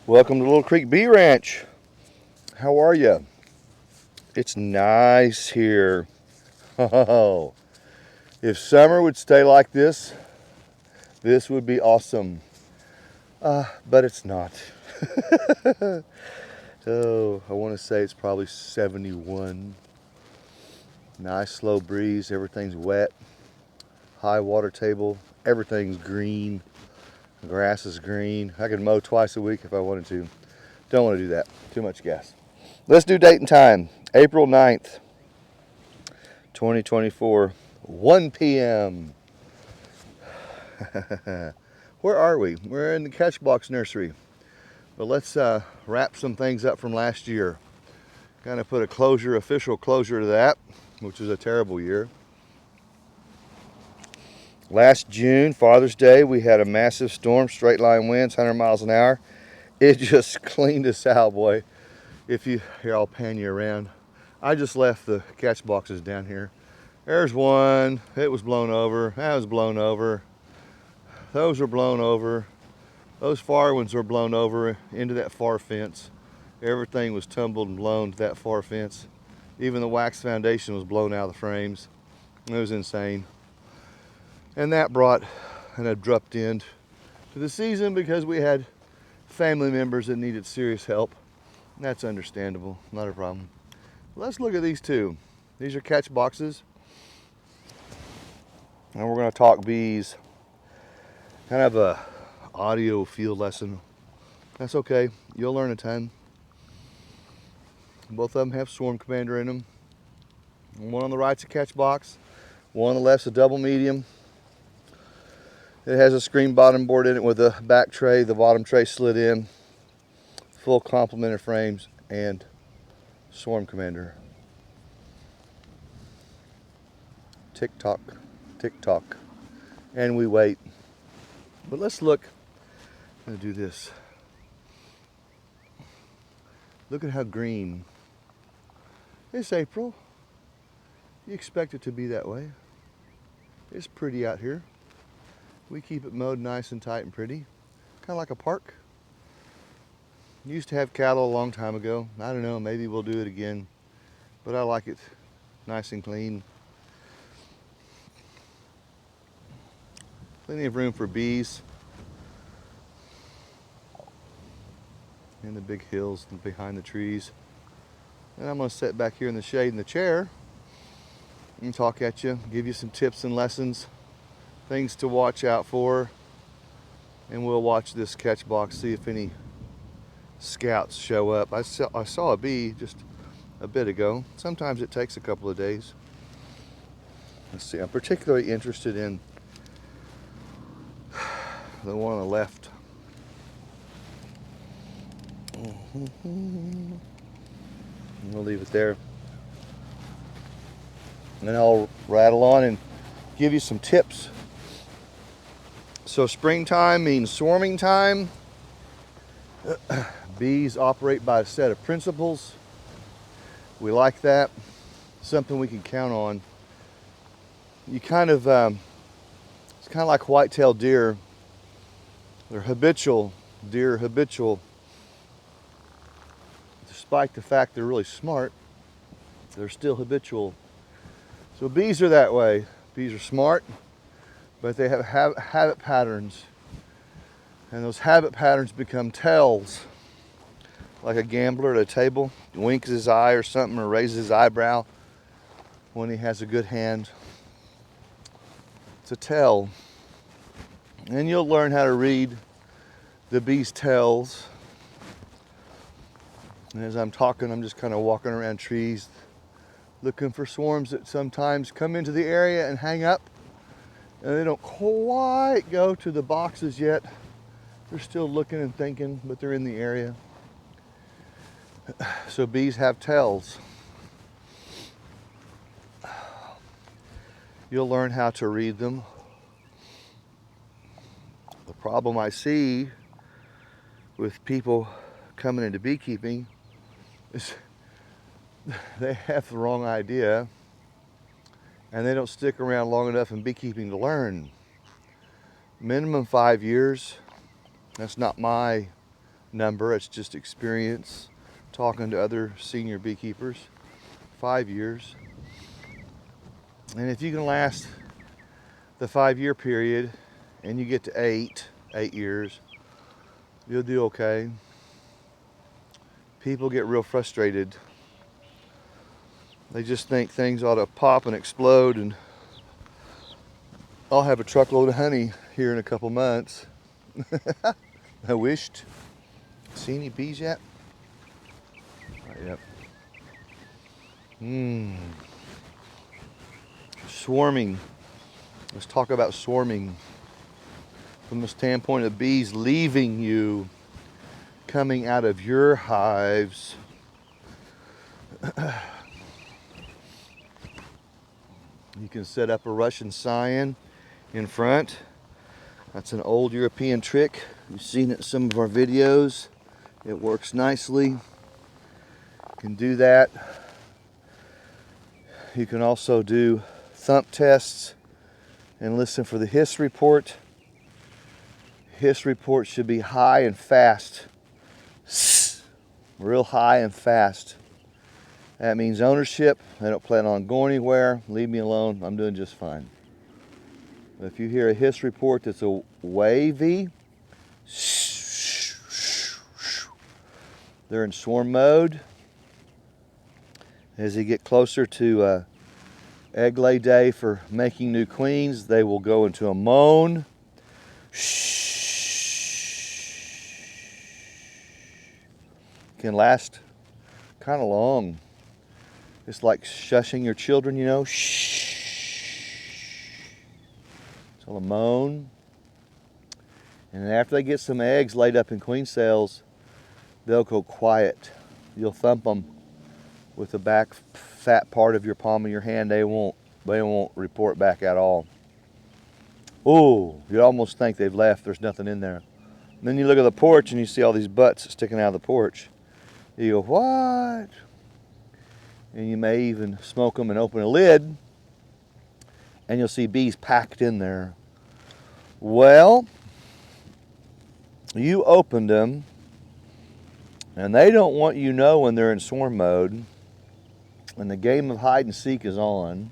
Welcome to Little Creek Bee Ranch. How are you? It's nice here. Oh, if summer would stay like this, this would be awesome. But it's not. Oh, I want to say it's probably 71. Nice slow breeze, everything's wet. High water table, everything's green. The grass is green. I could mow twice a week if I wanted to. Don't want to do that. Too much gas. Let's do date and time. April 9th, 2024, 1 p.m. Where are we? We're in the Catchbox Nursery. But let's wrap some things up from last year. Kind of put a official closure to that, which was a terrible year. Last June, Father's Day, we had a massive storm, straight line winds, 100 miles an hour. It just cleaned us out, boy. Here, I'll pan you around. I just left the catch boxes down here. There's one. It was blown over. That was blown over. Those were blown over. Those far ones were blown over into that far fence. Everything was tumbled and blown to that far fence. Even the wax foundation was blown out of the frames. It was insane. And that brought an abrupt end to the season because we had family members that needed serious help. That's understandable, not a problem. Let's look at these two. These are catch boxes. And we're going to talk bees. Kind of a audio field lesson. That's okay, you'll learn a ton. Both of them have Swarm Commander in them. One on the right's a catch box. One on the left's a double medium. It has a screen bottom board in it with a back tray, the bottom tray slid in, full complement of frames, and Swarm Commander. Tick tock, tick tock, and we wait. But let's look. I'm gonna do this. Look at how green. It's April. You expect it to be that way. It's pretty out here. We keep it mowed nice and tight and pretty. Kind of like a park. Used to have cattle a long time ago. I don't know, maybe we'll do it again. But I like it nice and clean. Plenty of room for bees. And the big hills behind the trees. And I'm going to sit back here in the shade in the chair and talk at you, give you some tips and lessons, things to watch out for, and we'll watch this catch box, see if any scouts show up. I saw a bee just a bit ago. Sometimes it takes a couple of days. Let's see, I'm particularly interested in the one on the left. We'll leave it there. And then I'll rattle on and give you some tips. So springtime means swarming time. Bees operate by a set of principles. We like that. Something we can count on. It's kind of like white-tailed deer. They're habitual. Deer are habitual. Despite the fact they're really smart, they're still habitual. So bees are that way. Bees are smart, but they have habit patterns. And those habit patterns become tells. Like a gambler at a table, winks his eye or something, or raises his eyebrow when he has a good hand. It's a tell. And you'll learn how to read the bee's tells. And as I'm talking, I'm just kind of walking around trees, looking for swarms that sometimes come into the area and hang up. And they don't quite go to the boxes yet. They're still looking and thinking, but they're in the area. So bees have tells. You'll learn how to read them. The problem I see with people coming into beekeeping is they have the wrong idea and they don't stick around long enough in beekeeping to learn. Minimum 5 years. That's not my number. It's just experience talking to other senior beekeepers. 5 years. And if you can last the 5-year period and you get to 8 years, you'll do okay. People get real frustrated. They just think things ought to pop and explode, and I'll have a truckload of honey here in a couple months. I wished. See any bees yet? Not yet. Swarming. Let's talk about swarming from the standpoint of bees leaving you, coming out of your hives. You can set up a Russian cyan in front. That's an old European trick. You've seen it in some of our videos. It works nicely. You can do that. You can also do thump tests and listen for the hiss report. Hiss report should be high and fast. Real high and fast. That means ownership. I don't plan on going anywhere. Leave me alone. I'm doing just fine. If you hear a hiss report that's a wavy, they're in swarm mode. As they get closer to egg lay day for making new queens, they will go into a moan. Can last kind of long. It's like shushing your children, you know. Shh. So a moan. And after they get some eggs laid up in queen cells, they'll go quiet. You'll thump them with the back fat part of your palm of your hand. They won't report back at all. Oh, you almost think they've left. There's nothing in there. And then you look at the porch and you see all these butts sticking out of the porch. You go, what? And you may even smoke them and open a lid, and you'll see bees packed in there. Well, you opened them, and they don't want you knowing they're in swarm mode, and the game of hide and seek is on.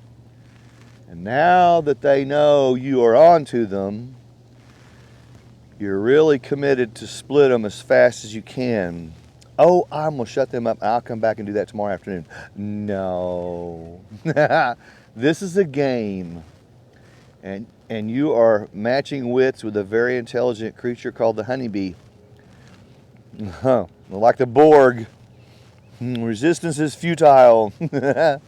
And now that they know you are on to them, you're really committed to split them as fast as you can. Oh, I'm going to shut them up. I'll come back and do that tomorrow afternoon. No. This is a game. And you are matching wits with a very intelligent creature called the honeybee. Like the Borg. Resistance is futile. And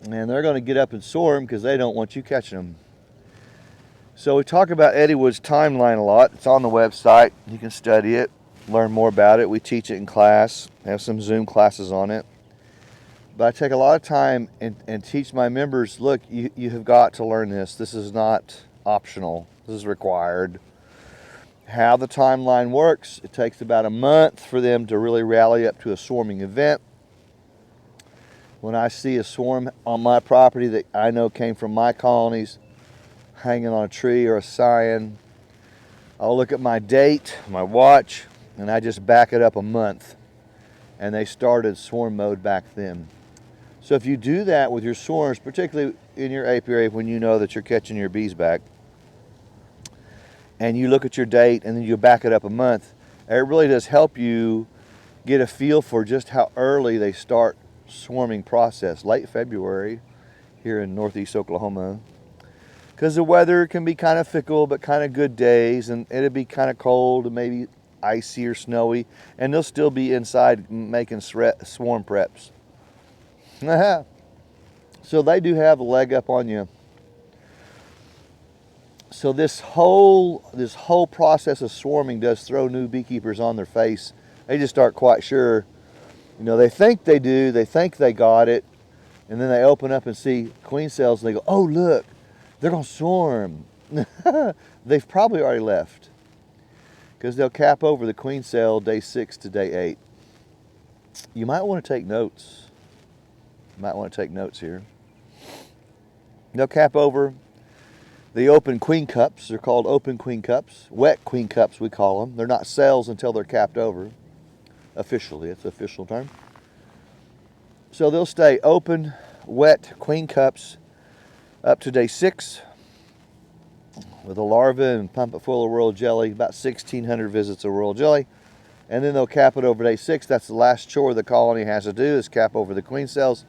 they're going to get up and swarm because they don't want you catching them. So we talk about Eddie Wood's timeline a lot. It's on the website. You can study it. Learn more about it. We teach it in class. Have some Zoom classes on it. But I take a lot of time and teach my members, look, you have got to learn this. This is not optional. This is required. How the timeline works, it takes about a month for them to really rally up to a swarming event. When I see a swarm on my property that I know came from my colonies, hanging on a tree or a cyan, I'll look at my date, my watch, and I just back it up a month. And they started swarm mode back then. So if you do that with your swarms, particularly in your apiary when you know that you're catching your bees back, and you look at your date and then you back it up a month, it really does help you get a feel for just how early they start swarming process, late February here in northeast Oklahoma. Because the weather can be kind of fickle, but kind of good days, and it'll be kind of cold and maybe icy or snowy, and they'll still be inside making swarm preps. So they do have a leg up on you. So this whole process of swarming does throw new beekeepers on their face. They just aren't quite sure. You know, they think they do, they think they got it, and then they open up and see queen cells and they go, oh look, they're gonna swarm. They've probably already left, because they'll cap over the queen cell day 6 to day 8. You might want to take notes. You might want to take notes here. They'll cap over, The open queen cups, they're called open queen cups. Wet queen cups, we call them. They're not cells until they're capped over. Officially, it's an official term. So they'll stay open, wet queen cups up to day 6 with a larva and pump it full of royal jelly, about 1,600 visits of royal jelly. And then they'll cap it over day 6. That's the last chore the colony has to do, is cap over the queen cells.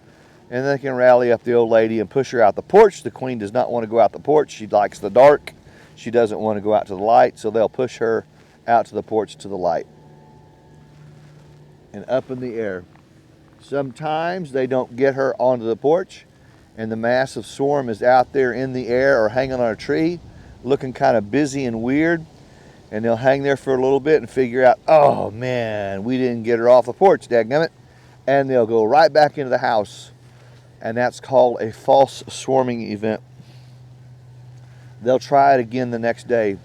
And they can rally up the old lady and push her out the porch. The queen does not want to go out the porch. She likes the dark. She doesn't want to go out to the light, so they'll push her out to the porch to the light and up in the air. Sometimes they don't get her onto the porch, and the massive swarm is out there in the air or hanging on a tree, looking kind of busy and weird. And they'll hang there for a little bit and figure out, oh man, we didn't get her off the porch, dadgummit. And they'll go right back into the house. And that's called a false swarming event. They'll try it again the next day.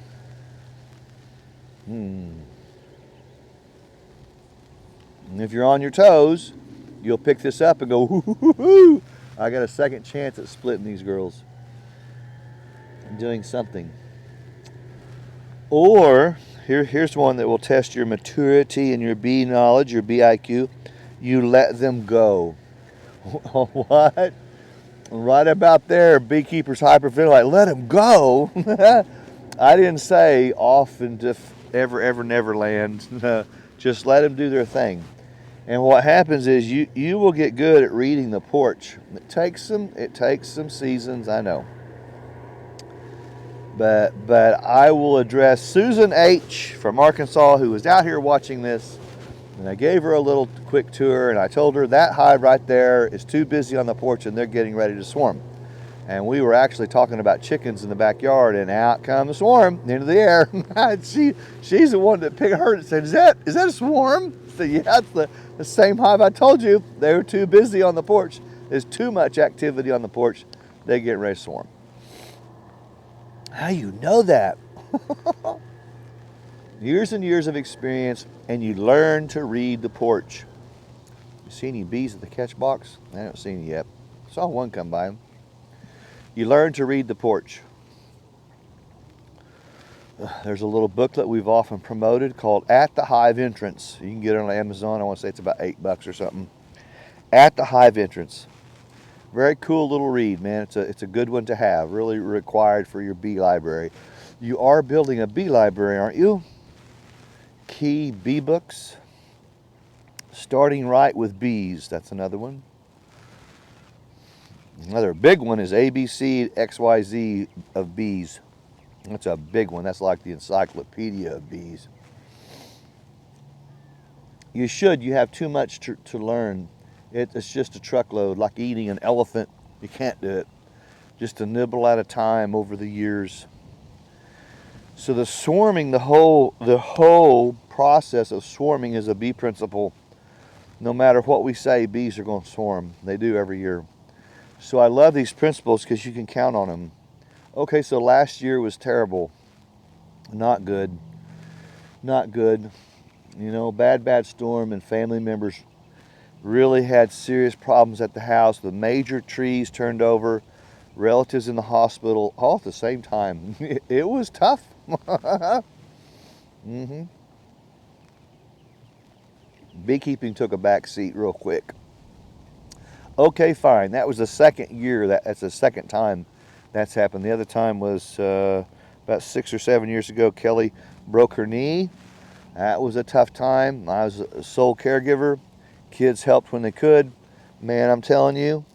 And if you're on your toes, you'll pick this up and go, hoo, I got a second chance at splitting these girls and doing something. Or, here's one that will test your maturity and your bee knowledge, your bee IQ. You let them go. What? Right about there, beekeepers hyperventilate. Let them go. I didn't say off into ever neverland. Just let them do their thing. And what happens is you will get good at reading the porch. It takes some seasons, I know. But I will address Susan H. from Arkansas, who was out here watching this. And I gave her a little quick tour, and I told her that hive right there is too busy on the porch and they're getting ready to swarm. And we were actually talking about chickens in the backyard, and out come the swarm into the air. She's the one that picked her and said, is that a swarm? I said, yeah, it's the same hive I told you. They were too busy on the porch. There's too much activity on the porch. They get ready to swarm. How do you know that? Years and years of experience, and you learn to read the porch. You see any bees at the catch box? I haven't seen any yet. Saw one come by. You learn to read the porch. There's a little booklet we've often promoted called At the Hive Entrance. You can get it on Amazon. I want to say it's about $8 or something. At the Hive Entrance. Very cool little read, man. It's a good one to have. Really required for your bee library. You are building a bee library, aren't you? Key bee books. Starting Right with Bees. That's another one. Another big one is ABC XYZ of bees. That's a big one. That's like the encyclopedia of bees. You have too much to learn. It's just a truckload, like eating an elephant. You can't do it. Just a nibble at a time over the years. So the swarming, the whole process of swarming is a bee principle. No matter what we say, bees are going to swarm. They do every year. So I love these principles because you can count on them. Okay, so last year was terrible. Not good. Not good. You know, bad storm, and family members really had serious problems at the house. The major trees turned over, relatives in the hospital, all at the same time. It was tough. Beekeeping took a back seat real quick. Okay, fine. That was the second year. That's the second time that's happened. The other time was about 6 or 7 years ago. Kelly broke her knee. That was a tough time. I was a sole caregiver. Kids helped when they could. Man, I'm telling you,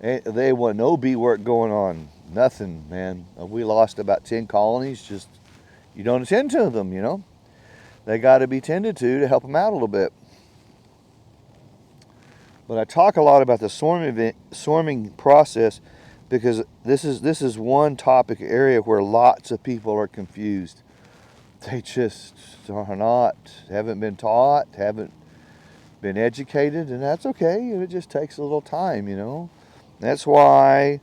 they want no bee work going on. Nothing, man. We lost about 10 colonies. Just, you don't attend to them, you know. They got to be tended to help them out a little bit. But I talk a lot about the swarming process because this is one topic area where lots of people are confused. They just haven't been taught, haven't been educated, and that's okay. It just takes a little time, you know. That's why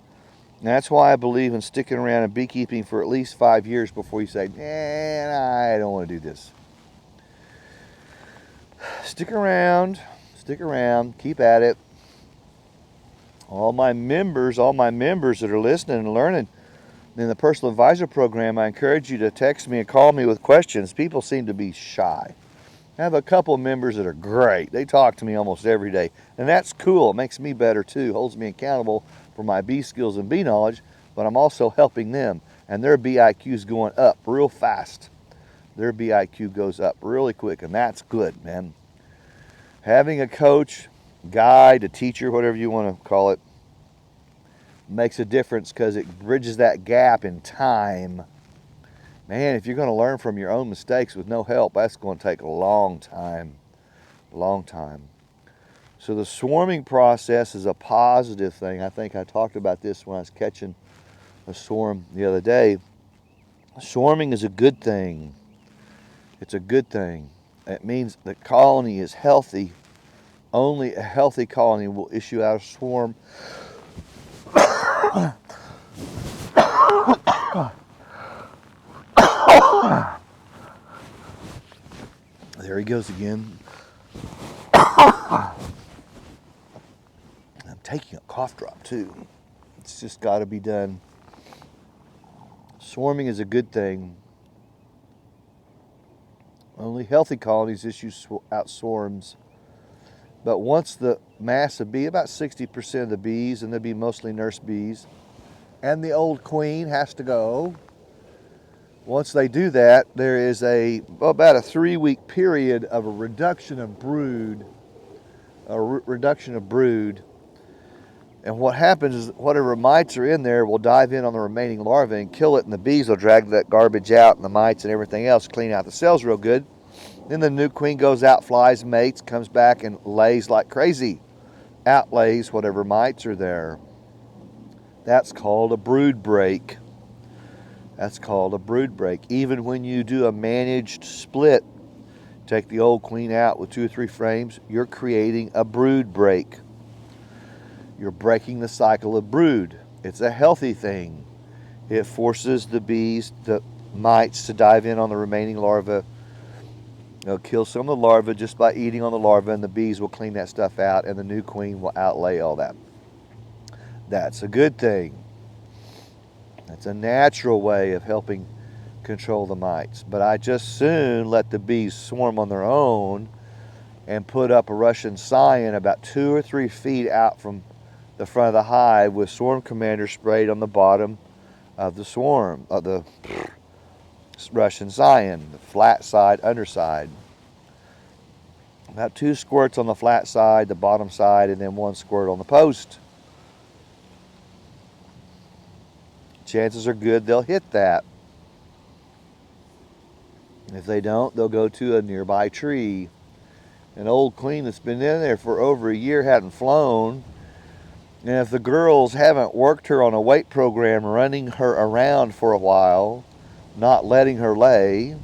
I believe in sticking around in beekeeping for at least 5 years before you say, I don't want to do this. Stick around, keep at it. All my members that are listening and learning, In the personal advisor program, I encourage you to text me and call me with questions. People seem to be shy. I have a couple of members that are great. They talk to me almost every day, and that's cool. It makes me better too, holds me accountable for my bee skills and bee knowledge, but I'm also helping them, and their BIQ is going up real fast. Their BIQ goes up really quick, and that's good, man. Having a coach, guide, a teacher, whatever you want to call it, makes a difference because it bridges that gap in time. Man, if you're going to learn from your own mistakes with no help, that's going to take a long time. Long time. So the swarming process is a positive thing. I think I talked about this when I was catching a swarm the other day. Swarming is a good thing. It's a good thing. It means the colony is healthy. Only a healthy colony will issue out a swarm. There he goes again. I'm taking a cough drop too. It's just got to be done. Swarming is a good thing. Only healthy colonies issue out swarms. But once the mass of bee, about 60% of the bees, and they'll be mostly nurse bees, and the old queen has to go. Once they do that, there is about a 3-week period of a reduction of brood. And what happens is whatever mites are in there will dive in on the remaining larvae and kill it, and the bees will drag that garbage out and the mites and everything else, clean out the cells real good. Then the new queen goes out, flies, mates, comes back and lays like crazy. Outlays whatever mites are there. That's called a brood break. That's called a brood break. Even when you do a managed split, take the old queen out with 2 or 3 frames, you're creating a brood break. You're breaking the cycle of brood. It's a healthy thing. It forces the bees, the mites, to dive in on the remaining larvae. They'll kill some of the larvae just by eating on the larvae, and the bees will clean that stuff out, and the new queen will outlay all that. That's a good thing. That's a natural way of helping control the mites. But I just soon let the bees swarm on their own and put up a Russian cyan about 2 or 3 feet out from the front of the hive with Swarm Commander sprayed on the bottom of the swarm, of the Russian cyan, the flat side, underside. About 2 squirts on the flat side, the bottom side, and then 1 squirt on the post. Chances are good they'll hit that. If they don't, they'll go to a nearby tree. An old queen that's been in there for over a year hadn't flown. And if the girls haven't worked her on a weight program, running her around for a while, not letting her lay,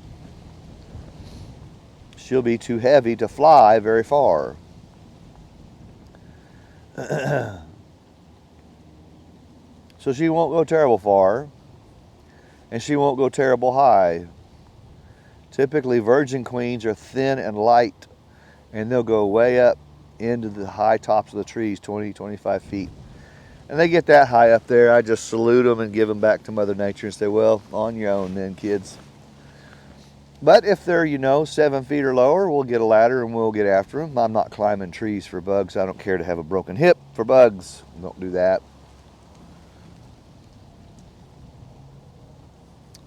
she'll be too heavy to fly very far. So she won't go terrible far, and she won't go terrible high. Typically, virgin queens are thin and light, and they'll go way up into the high tops of the trees, 20, 25 feet. And they get that high up there, I just salute them and give them back to Mother Nature and say, well, on your own then, kids. But if they're, 7 feet or lower, we'll get a ladder and we'll get after them. I'm not climbing trees for bugs. I don't care to have a broken hip for bugs. Don't do that.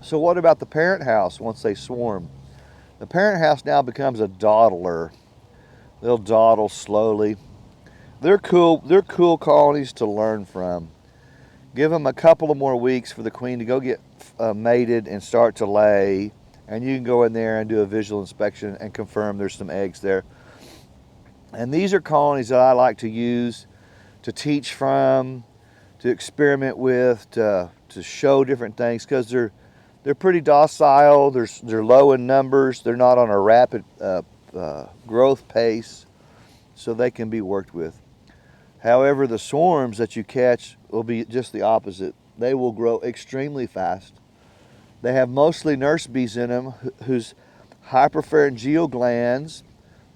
So what about the parent house once they swarm? The parent house now becomes a dawdler. They'll dawdle slowly. They're cool colonies to learn from. Give them a couple of more weeks for the queen to go get mated and start to lay, and you can go in there and do a visual inspection and confirm there's some eggs there. And these are colonies that I like to use to teach from, to experiment with, to show different things, because they're pretty docile. They're low in numbers. They're not on a rapid growth pace, so they can be worked with. However, the swarms that you catch will be just the opposite. They will grow extremely fast. They have mostly nurse bees in them whose hyperpharyngeal glands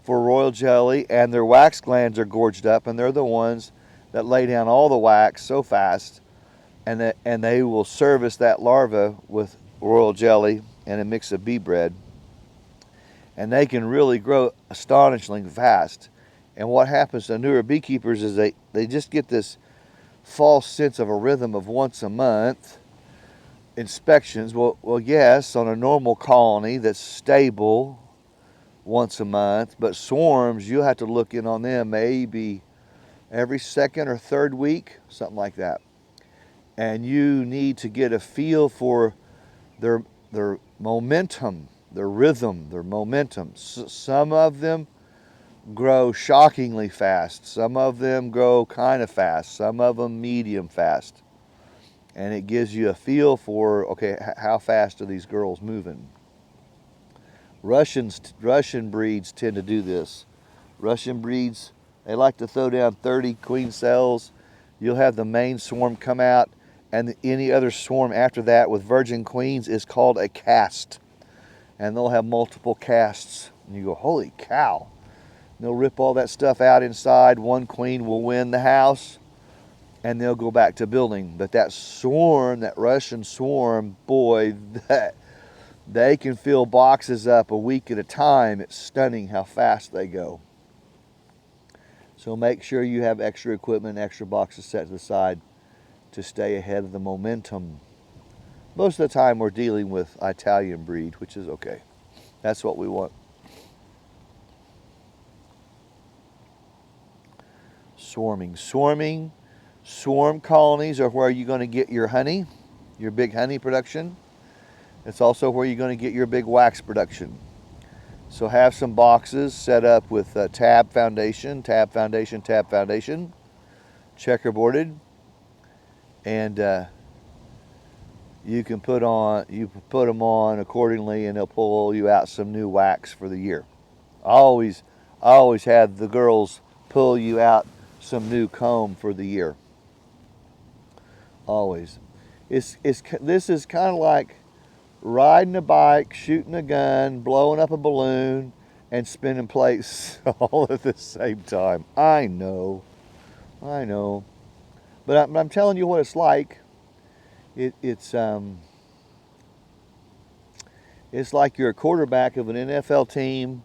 for royal jelly and their wax glands are gorged up, and they're the ones that lay down all the wax so fast and they will service that larva with royal jelly and a mix of bee bread, and they can really grow astonishingly fast. And what happens to newer beekeepers is they just get this false sense of a rhythm of once a month inspections. Well, yes, on a normal colony that's stable once a month, but swarms, you'll have to look in on them maybe every second or third week, something like that. And you need to get a feel for their momentum, their rhythm, their momentum. Some of them grow shockingly fast. Some of them grow kind of fast. Some of them medium fast. And it gives you a feel for, okay, how fast are these girls moving? Russian breeds tend to do this. Russian breeds, they like to throw down 30 queen cells. You'll have the main swarm come out, and any other swarm after that with virgin queens is called a cast. And they'll have multiple casts. And you go, holy cow. They'll rip all that stuff out inside. One queen will win the house, and they'll go back to building. But that swarm, that Russian swarm, boy, they can fill boxes up a week at a time. It's stunning how fast they go. So make sure you have extra equipment, extra boxes set to the side to stay ahead of the momentum. Most of the time we're dealing with Italian breed, which is okay. That's what we want. Swarming. Swarm colonies are where you're going to get your honey, your big honey production. It's also where you're going to get your big wax production. So have some boxes set up with tab foundation, checkerboarded, and you can put them on accordingly, and they'll pull you out some new wax for the year. I always have the girls pull you out some new comb for the year. Always. This is kind of like riding a bike, shooting a gun, blowing up a balloon, and spinning plates all at the same time. I know. But I'm telling you what it's like. It's like you're a quarterback of an NFL team,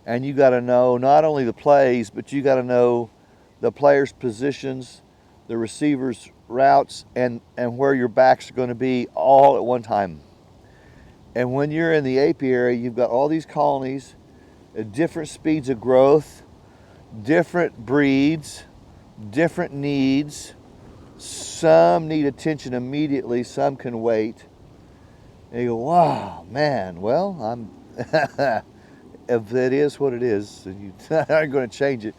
and you got to know not only the plays, but you got to know the players' positions, the receivers' routes, and where your backs are going to be all at one time. And when you're in the apiary, you've got all these colonies at different speeds of growth, different breeds, different needs. Some need attention immediately, some can wait. And you go, wow, man, well, if it is what it is, you aren't going to change it.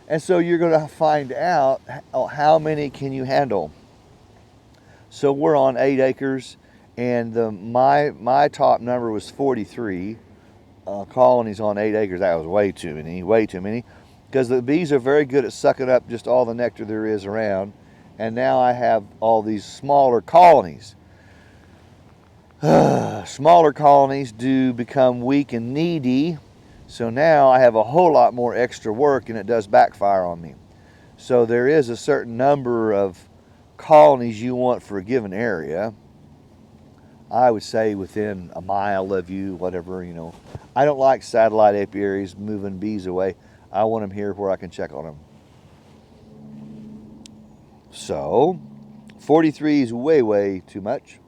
And so you're going to find out how many can you handle. So we're on 8 acres, and my top number was 43 colonies on 8 acres. That was way too many, because the bees are very good at sucking up just all the nectar there is around. And now I have all these smaller colonies. Smaller colonies do become weak and needy, so now I have a whole lot more extra work, and it does backfire on me. So there is a certain number of colonies you want for a given area. I would say within a mile of you, whatever, I don't like satellite apiaries moving bees away. I want them here where I can check on them. So 43 is way too much.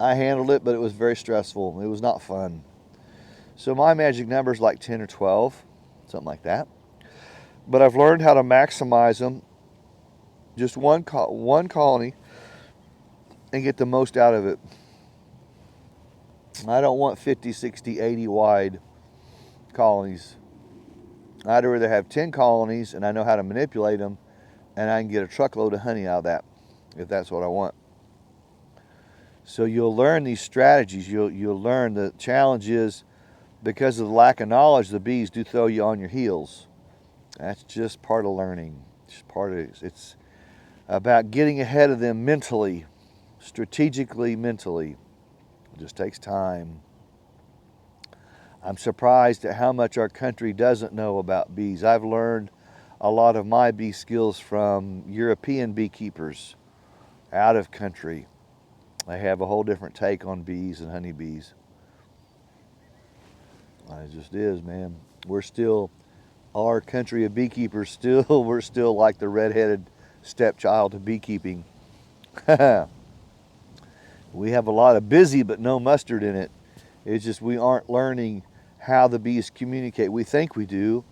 I handled it, but it was very stressful. It was not fun. So my magic number is like 10 or 12, something like that. But I've learned how to maximize them, just one colony, and get the most out of it. I don't want 50, 60, 80 wide colonies. I'd rather have 10 colonies, and I know how to manipulate them, and I can get a truckload of honey out of that, if that's what I want. So you'll learn these strategies. You'll learn. The challenge is, because of the lack of knowledge, the bees do throw you on your heels. That's just part of learning. Just part of it. It's about getting ahead of them mentally, strategically, mentally. It just takes time. I'm surprised at how much our country doesn't know about bees. I've learned a lot of my bee skills from European beekeepers. out of country. They have a whole different take on bees and honeybees. It just is, man. We're still, our country of beekeepers, still, we're still like the redheaded stepchild of beekeeping. We have a lot of busy but no mustard in it. It's just we aren't learning how the bees communicate. We think we do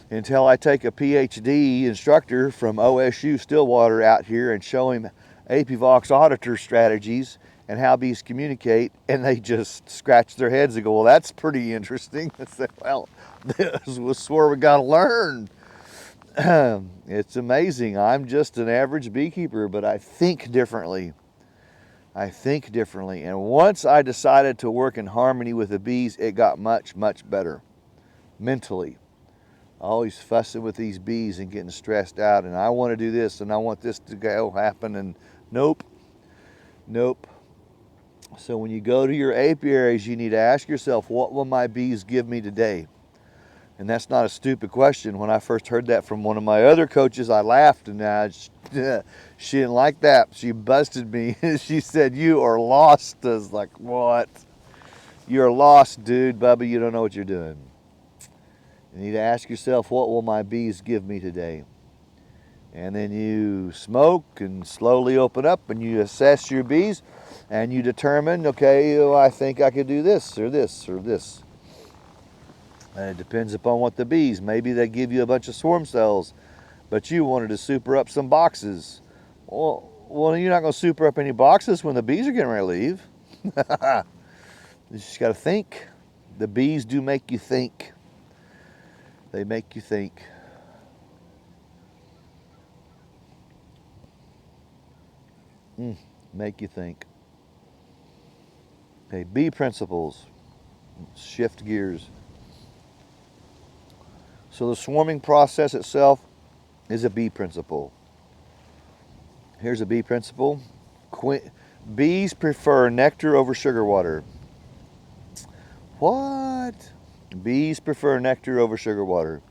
until I take a PhD instructor from OSU Stillwater out here and show him Apivox auditor strategies and how bees communicate, and they just scratch their heads and go, well, that's pretty interesting. I said, well, this is where we got to learn. It's amazing. I'm just an average beekeeper, but I think differently. I think differently. And once I decided to work in harmony with the bees, it got much, much better mentally. Always fussing with these bees and getting stressed out, and I want to do this and I want this to go happen, and nope. So when you go to your apiaries, you need to ask yourself, what will my bees give me today? And that's not a stupid question. When I first heard that from one of my other coaches, I laughed, and she didn't like that. She busted me. She said, you are lost. I was like, what? You're lost, dude. Bubba, you don't know what you're doing. You need to ask yourself, what will my bees give me today? And then you smoke and slowly open up and you assess your bees and you determine, okay, I think I could do this or this or this. And it depends upon what the bees, maybe they give you a bunch of swarm cells, but you wanted to super up some boxes. Well, you're not going to super up any boxes when the bees are getting ready to leave. You just got to think. The bees do make you think. They make you think. Make you think. Okay, bee principles. Shift gears. So the swarming process itself is a bee principle. Here's a bee principle. Bees prefer nectar over sugar water. What? Bees prefer nectar over sugar water.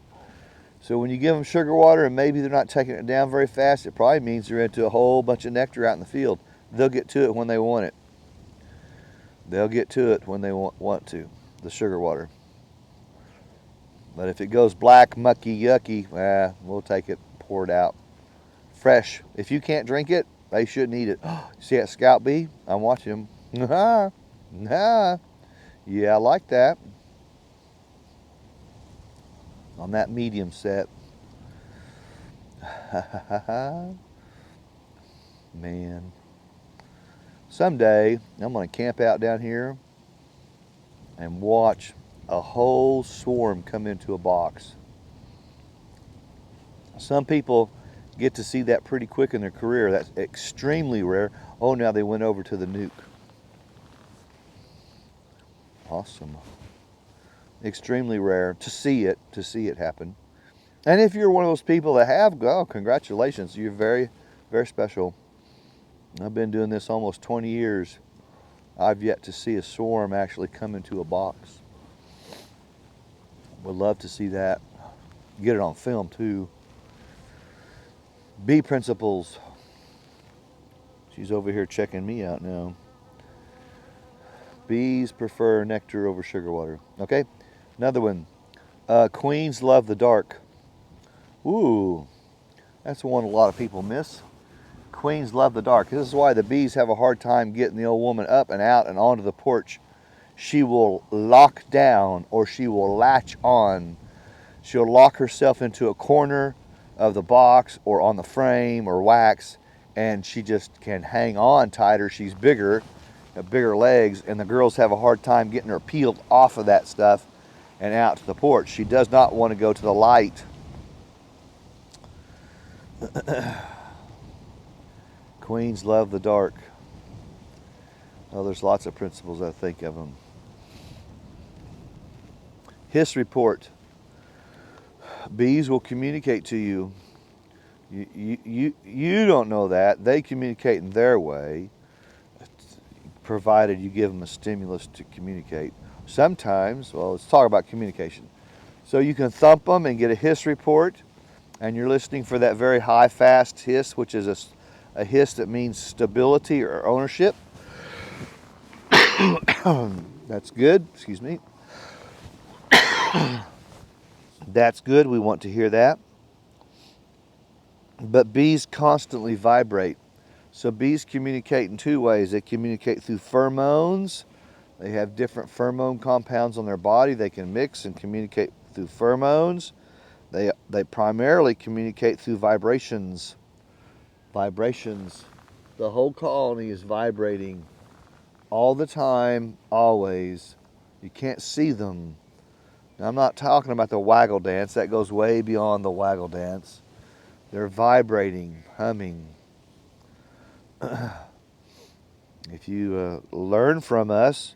So when you give them sugar water and maybe they're not taking it down very fast, it probably means they're into a whole bunch of nectar out in the field. They'll get to it when they want it. They'll get to it when they want to, the sugar water. But if it goes black, mucky, yucky, we'll take it, pour it out. Fresh. If you can't drink it, they shouldn't eat it. See that scout bee? I'm watching him. Yeah, I like that. On that medium set. Man. Someday, I'm going to camp out down here and watch a whole swarm come into a box. Some people get to see that pretty quick in their career. That's extremely rare. Oh, now they went over to the nuke. Awesome. Extremely rare to see it happen. And if you're one of those people that have, congratulations. You're very, very special. I've been doing this almost 20 years. I've yet to see a swarm actually come into a box. Would love to see that. Get it on film too. Bee principles. She's over here checking me out now. Bees prefer nectar over sugar water. Okay, another one. Queens love the dark. Ooh, that's one a lot of people miss. Queens love the dark. This is why the bees have a hard time getting the old woman up and out and onto the porch. She will lock down or she will latch on. She'll lock herself into a corner of the box or on the frame or wax, and she just can hang on tighter. She's bigger, got bigger legs, and the girls have a hard time getting her peeled off of that stuff and out to the porch. She does not want to go to the light. Queens love the dark. Oh, there's lots of principles I think of them. Hiss report. Bees will communicate to you. You don't know that. They communicate in their way, provided you give them a stimulus to communicate. Sometimes, well, let's talk about communication. So you can thump them and get a hiss report, and you're listening for that very high, fast hiss, which is a hiss that means stability or ownership. That's good. Excuse me. That's good. We want to hear that. But bees constantly vibrate. So bees communicate in two ways. They communicate through pheromones. They have different pheromone compounds on their body. They can mix and communicate through pheromones. They primarily communicate through vibrations. Vibrations. The whole colony is vibrating all the time, always. You can't see them. Now, I'm not talking about the waggle dance. That goes way beyond the waggle dance. They're vibrating, humming. If you learn from us,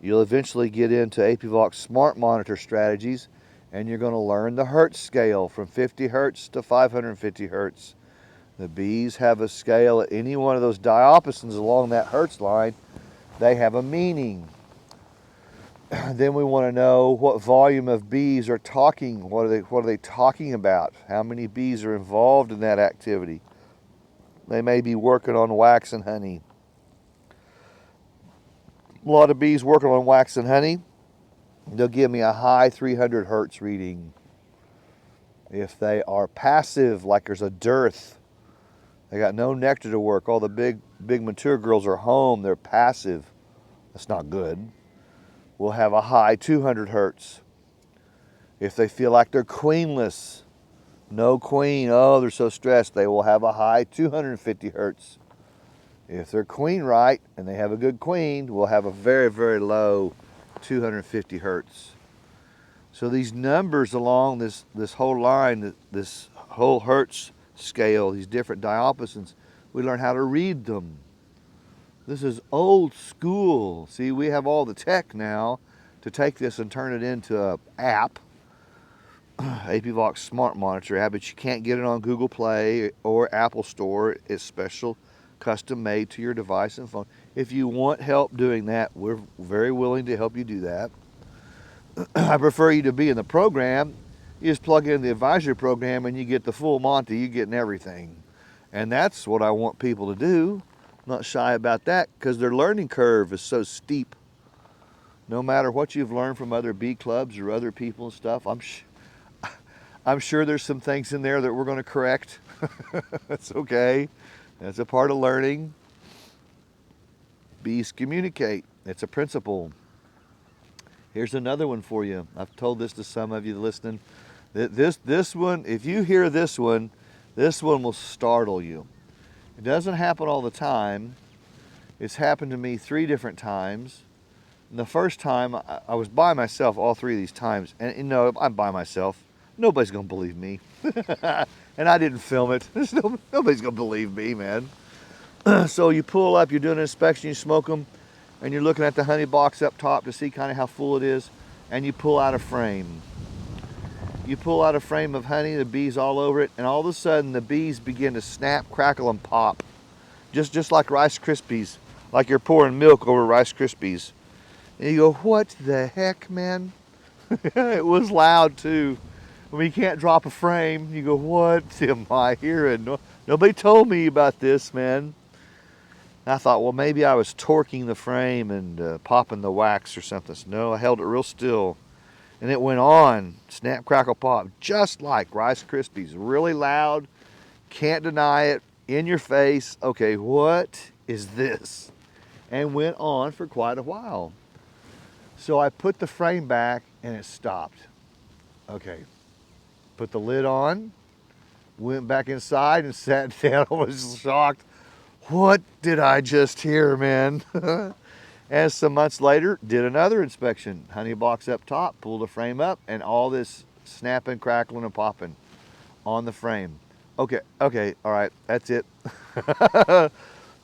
you'll eventually get into Apivox Smart Monitor strategies, and you're going to learn the hertz scale from 50 hertz to 550 hertz. The bees have a scale at any one of those diapasons along that hertz line. They have a meaning. Then we want to know what volume of bees are talking. What are they talking about? How many bees are involved in that activity? They may be working on wax and honey. A lot of bees working on wax and honey, they'll give me a high 300 hertz reading. If they are passive, like there's a dearth, they got no nectar to work, all the big mature girls are home, they're passive, that's not good, we'll have a high 200 hertz. If they feel like they're queenless, no queen, oh, they're so stressed, they will have a high 250 hertz. If they're queen right and they have a good queen, we'll have a very, very low 250 hertz. So these numbers along this whole line, this whole hertz scale, these different diapasons, we learn how to read them. This is old school. See, we have all the tech now to take this and turn it into an app, Apivox Smart Monitor app, but you can't get it on Google Play or Apple Store. It's special, custom made to your device and phone. If you want help doing that, we're very willing to help you do that. I prefer you to be in the program. You just plug in the advisory program and you get the full Monty, you're getting everything. And that's what I want people to do. I'm not shy about that because their learning curve is so steep. No matter what you've learned from other bee clubs or other people and stuff, I'm sure there's some things in there that we're going to correct. That's okay. That's a part of learning. Bees communicate. It's a principle. Here's another one for you. I've told this to some of you listening. This one, if you hear this one will startle you. It doesn't happen all the time. It's happened to me 3 different times. And the first time, I was by myself all 3 of these times. And you know, I'm by myself. Nobody's going to believe me. And I didn't film it. Nobody's going to believe me, man. So you pull up, you're doing an inspection, you smoke them, and you're looking at the honey box up top to see kind of how full it is, and you pull out a frame. You pull out a frame of honey, the bees all over it, and all of a sudden the bees begin to snap, crackle, and pop. Just like Rice Krispies, like you're pouring milk over Rice Krispies. And you go, what the heck, man? It was loud too. When you can't drop a frame, you go, what am I hearing? Nobody told me about this, man. And I thought, well, maybe I was torquing the frame and popping the wax or something. So no, I held it real still. And it went on, snap, crackle, pop, just like Rice Krispies. Really loud, can't deny it, in your face. Okay, what is this? And went on for quite a while. So I put the frame back and it stopped. Okay, put the lid on, went back inside and sat down. I was shocked. What did I just hear, man? And some months later, did another inspection. Honey box up top, pulled the frame up, and all this snapping, crackling, and popping on the frame. Okay, all right, that's it.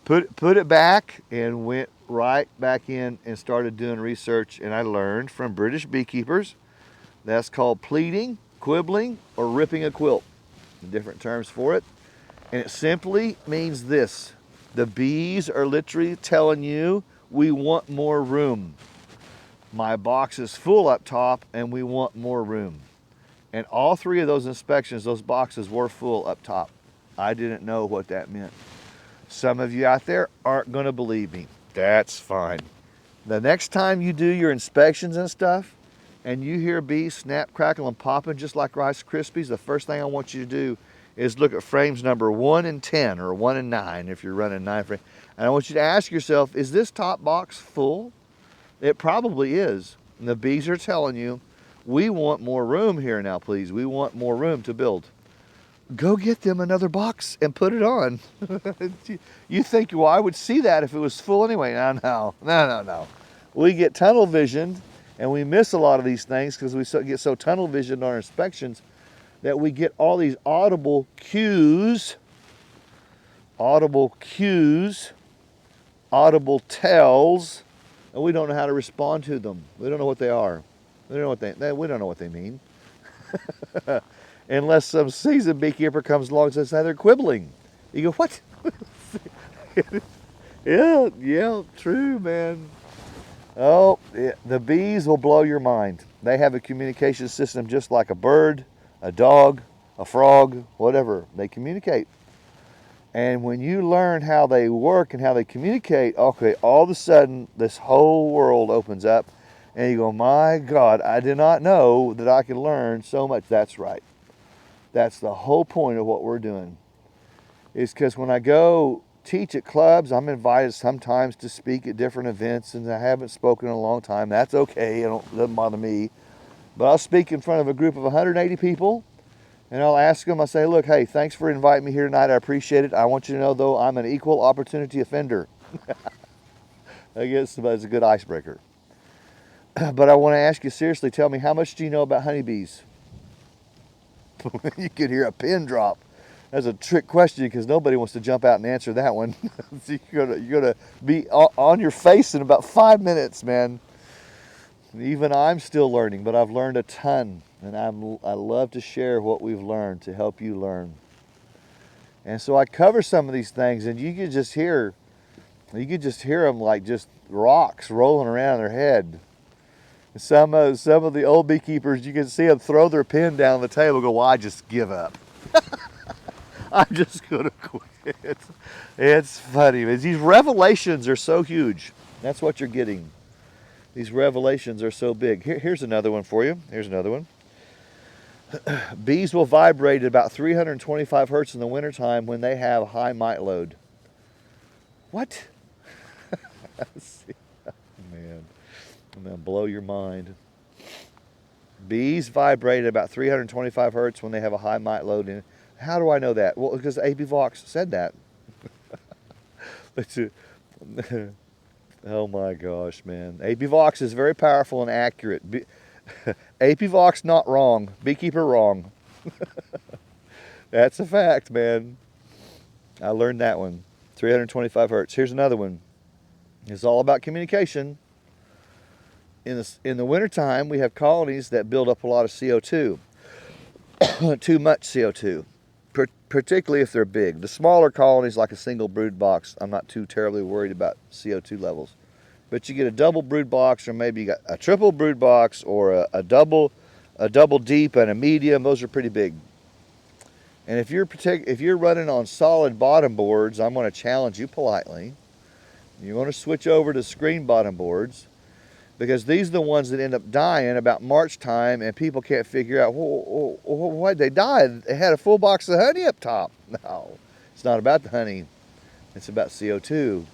Put it back and went right back in and started doing research, and I learned from British beekeepers that's called pleating, quibbling, or ripping a quilt. Different terms for it. And it simply means this. The bees are literally telling you, we want more room. My box is full up top and we want more room. And all 3 of those inspections, those boxes were full up top. I didn't know what that meant. Some of you out there aren't going to believe me. That's fine. The next time you do your inspections and stuff, and you hear bees snap, crackle, and popping just like Rice Krispies, the first thing I want you to do is look at frames number 1 and 10, or 1 and 9 if you're running 9 frames. And I want you to ask yourself, is this top box full? It probably is. And the bees are telling you, we want more room here now, please. We want more room to build. Go get them another box and put it on. You think, well, I would see that if it was full anyway. No. We get tunnel visioned, and we miss a lot of these things because we get so tunnel visioned on our inspections that we get all these audible cues, audible tells, and we don't know how to respond to them. We don't know what they are. We don't know what they mean. Unless some seasoned beekeeper comes along and says, hey, they're quibbling. You go, what? Yeah, true, man. Oh, yeah, the bees will blow your mind. They have a communication system just like a bird, a dog, a frog, whatever. They communicate. And when you learn how they work and how they communicate, okay, all of a sudden this whole world opens up and you go, my God, I did not know that I could learn so much. That's right. That's the whole point of what we're doing. Is because when I go teach at clubs, I'm invited sometimes to speak at different events, and I haven't spoken in a long time. That's okay, it doesn't bother me. But I'll speak in front of a group of 180 people, and I'll ask them, I say, look, hey, thanks for inviting me here tonight. I appreciate it. I want you to know, though, I'm an equal opportunity offender. I guess that's a good icebreaker. But I want to ask you seriously, tell me, how much do you know about honeybees? You could hear a pin drop. That's a trick question because nobody wants to jump out and answer that one. So you're gonna be on your face in about 5 minutes, man. Even I'm still learning, but I've learned a ton, and I love to share what we've learned to help you learn. And so I cover some of these things, and you could just hear them like just rocks rolling around their head. Some of the old beekeepers, you can see them throw their pen down the table and go, well, I just give up. I'm just going to quit. It's funny. These revelations are so huge. That's what you're getting. These revelations are so big. Here's another one for you. Here's another one. Bees will vibrate at about 325 hertz in the wintertime when they have high mite load. What? Man. I'm going to blow your mind. Bees vibrate at about 325 hertz when they have a high mite load. How do I know that? Well, because A.B. Vox said that. Oh my gosh, man. A.B. Vox is very powerful and accurate. A.B. Vox not wrong. Beekeeper wrong. That's a fact, man. I learned that one. 325 hertz. Here's another one. It's all about communication. In the wintertime, we have colonies that build up a lot of CO2. Too much CO2, particularly if they're big. The smaller colonies, like a single brood box, I'm not too terribly worried about CO2 levels. But you get a double brood box, or maybe you got a triple brood box, or a double deep and a medium. Those are pretty big. And if you're running on solid bottom boards, I'm going to challenge you politely. You want to switch over to screen bottom boards, because these are the ones that end up dying about March time, and people can't figure out, why'd they die? They had a full box of honey up top. No, it's not about the honey. It's about CO2.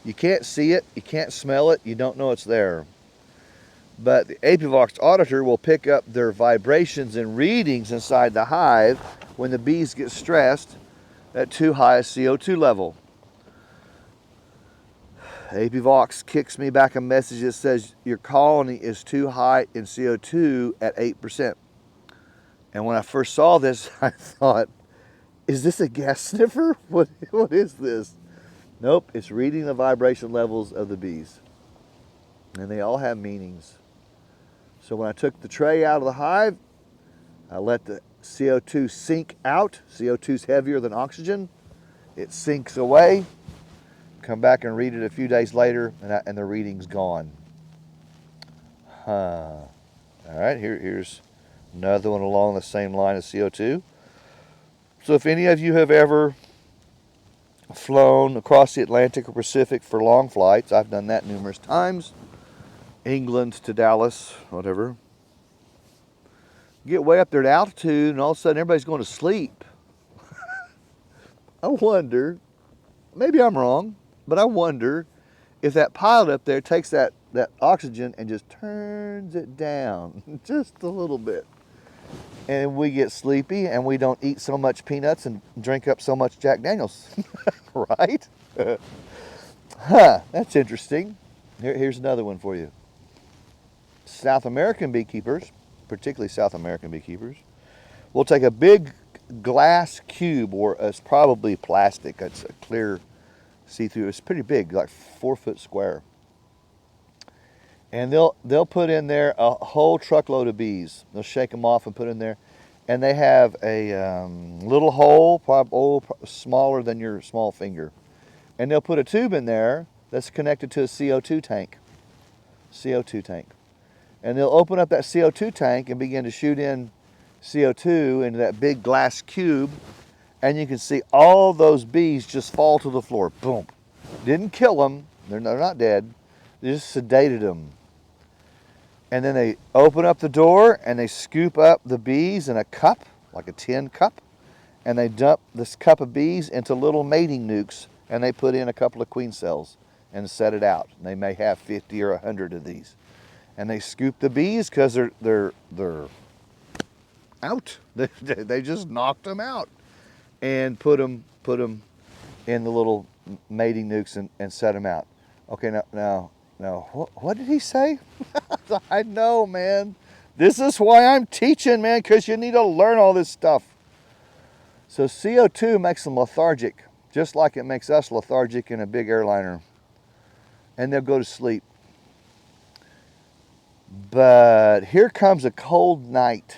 You can't see it, you can't smell it, you don't know it's there. But the Apivox auditor will pick up their vibrations and readings inside the hive when the bees get stressed at too high a CO2 level. Apivox kicks me back a message that says your colony is too high in CO2 at 8%. And when I first saw this, I thought, is this a gas sniffer? What is this? Nope, it's reading the vibration levels of the bees. And they all have meanings. So when I took the tray out of the hive, I let the CO2 sink out. CO2 is heavier than oxygen. It sinks away. Come back and read it a few days later, and the reading's gone. All right, here's another one along the same line as CO2. So if any of you have ever flown across the Atlantic or Pacific for long flights. I've done that numerous times. England to Dallas, whatever. Get way up there at altitude, and all of a sudden everybody's going to sleep. I wonder, maybe I'm wrong, but I wonder if that pilot up there takes that oxygen and just turns it down just a little bit. And we get sleepy and we don't eat so much peanuts and drink up so much Jack Daniels. Right? Huh, that's interesting. Here's another one for you. South American beekeepers, particularly South American beekeepers, will take a big glass cube, or it's probably plastic. It's a clear see-through. It's pretty big, like 4 foot square. And they'll put in there a whole truckload of bees. They'll shake them off and put in there. And they have a little hole, probably smaller than your small finger. And they'll put a tube in there that's connected to a CO2 tank. CO2 tank. And they'll open up that CO2 tank and begin to shoot in CO2 into that big glass cube. And you can see all those bees just fall to the floor. Boom. Didn't kill them. They're not dead. They just sedated them. And then they open up the door and they scoop up the bees in a cup, like a tin cup. And they dump this cup of bees into little mating nukes, and they put in a couple of queen cells and set it out. And they may have 50 or 100 of these. And they scoop the bees because they're out. They just knocked them out and put them in the little mating nukes and set them out. Okay, now, what did he say? I know, man. This is why I'm teaching, man, because you need to learn all this stuff. So CO2 makes them lethargic, just like it makes us lethargic in a big airliner. And they'll go to sleep. But here comes a cold night.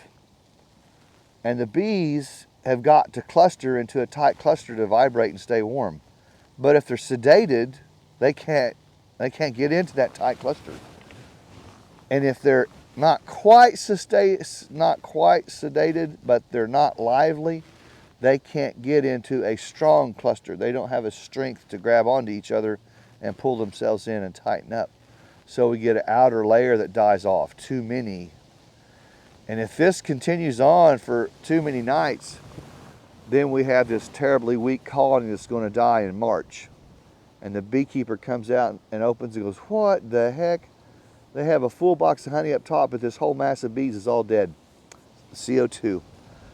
And the bees have got to cluster into a tight cluster to vibrate and stay warm. But if they're sedated, they can't get into that tight cluster. And if they're not quite sedated, but they're not lively, they can't get into a strong cluster. They don't have a strength to grab onto each other and pull themselves in and tighten up. So we get an outer layer that dies off, too many. And if this continues on for too many nights, then we have this terribly weak colony that's going to die in March. And the beekeeper comes out and opens and goes, what the heck? They have a full box of honey up top, but this whole mass of bees is all dead. CO2.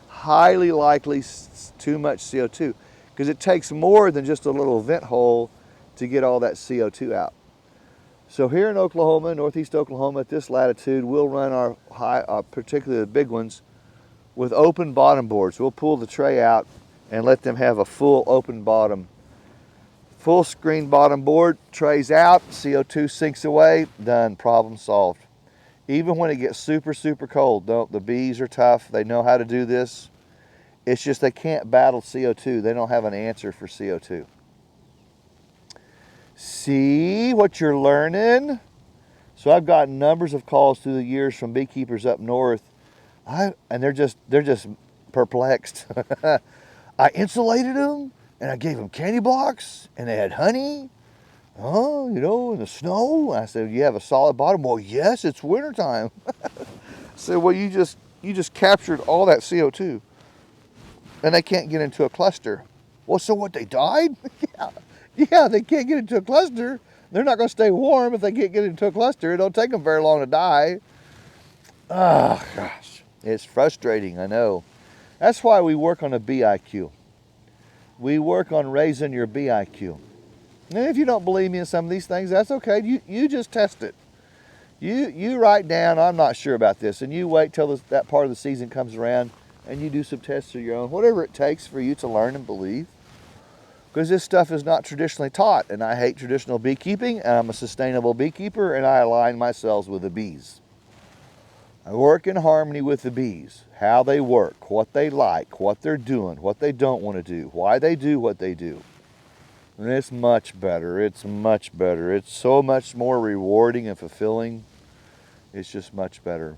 Highly likely too much CO2, because it takes more than just a little vent hole to get all that CO2 out. So here in Oklahoma, northeast Oklahoma, at this latitude, we'll run our particularly the big ones, with open bottom boards. We'll pull the tray out and let them have a full open bottom. Full screen bottom board, trays out, CO2 sinks away, done, problem solved. Even when it gets super, super cold, the bees are tough, they know how to do this. It's just they can't battle CO2. They don't have an answer for CO2. See what you're learning? So I've gotten numbers of calls through the years from beekeepers up north, and they're just perplexed. I insulated them, and I gave them candy blocks, and they had honey. Oh, in the snow. I said, you have a solid bottom? Well, yes, it's wintertime. I said, well, you just captured all that CO2, and they can't get into a cluster. Well, so what, they died? Yeah, they can't get into a cluster. They're not going to stay warm if they can't get into a cluster. It don't take them very long to die. Oh, gosh. It's frustrating, I know. That's why we work on a bee IQ. We work on raising your bee IQ. And if you don't believe me in some of these things, that's okay. You just test it. You write down, I'm not sure about this, and you wait till that part of the season comes around and you do some tests of your own, whatever it takes for you to learn and believe. Because this stuff is not traditionally taught, and I hate traditional beekeeping, and I'm a sustainable beekeeper, and I align myself with the bees. I work in harmony with the bees, how they work, what they like, what they're doing, what they don't want to do, why they do what they do. And it's much better. It's much better. It's so much more rewarding and fulfilling. It's just much better.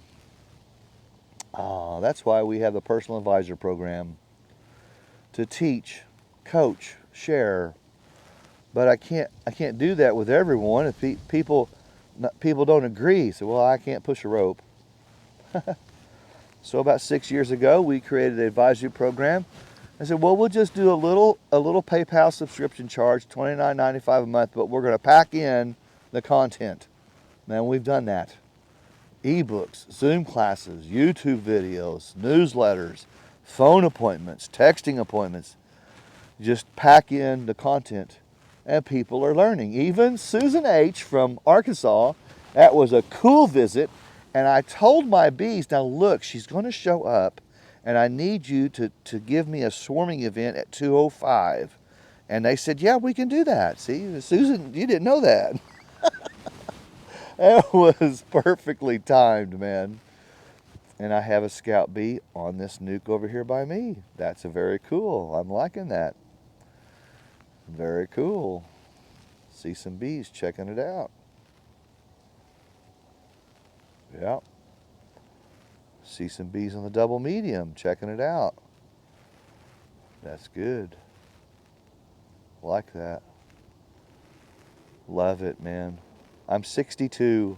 That's why we have the personal advisor program to teach, coach, share, But I can't do that with everyone if people don't agree. So, well, I can't push a rope. So about 6 years ago, we created an advisory program. I said, well, we'll just do a little PayPal subscription charge, $29.95 a month, but we're going to pack in the content. Man, we've done that. Ebooks, Zoom classes, YouTube videos, newsletters, phone appointments, texting appointments. Just pack in the content, and people are learning. Even Susan H. from Arkansas, that was a cool visit. And I told my bees, now look, she's going to show up, and I need you to give me a swarming event at 2:05. And they said, yeah, we can do that. See, Susan, you didn't know that. That was perfectly timed, man. And I have a scout bee on this nuke over here by me. That's a very cool. I'm liking that. Very cool. See some bees checking it out. Yep. See some bees on the double medium checking it out. That's good. Like that. Love it, man. I'm 62.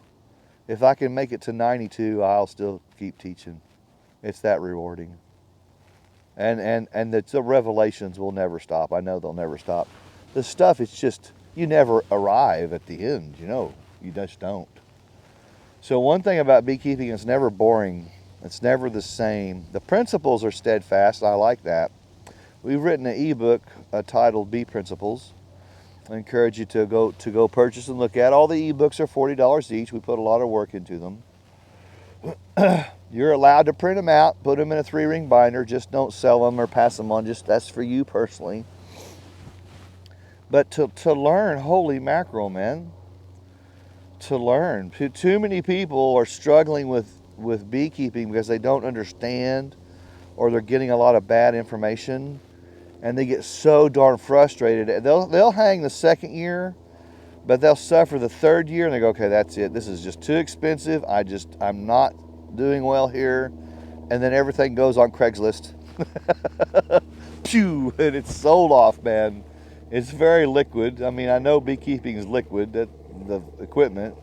If I can make it to 92, I'll still keep teaching. It's that rewarding. And the revelations will never stop. I know they'll never stop. The stuff, it's just, you never arrive at the end, you know. You just don't. So one thing about beekeeping, it's never boring. It's never the same. The principles are steadfast. I like that. We've written an ebook titled Bee Principles. I encourage you to go purchase and look at. All the ebooks are $40 each. We put a lot of work into them. You're allowed to print them out, put them in a 3-ring binder. Just don't sell them or pass them on. Just that's for you personally. But to learn, holy mackerel, man. To learn. Too many people are struggling with beekeeping because they don't understand, or they're getting a lot of bad information, and they get so darn frustrated. They'll hang the second year, but they'll suffer the third year, and they go, okay, that's it. This is just too expensive. I'm not doing well here. And then everything goes on Craigslist. Pew, and it's sold off, man. It's very liquid. I mean, I know beekeeping is liquid, the equipment,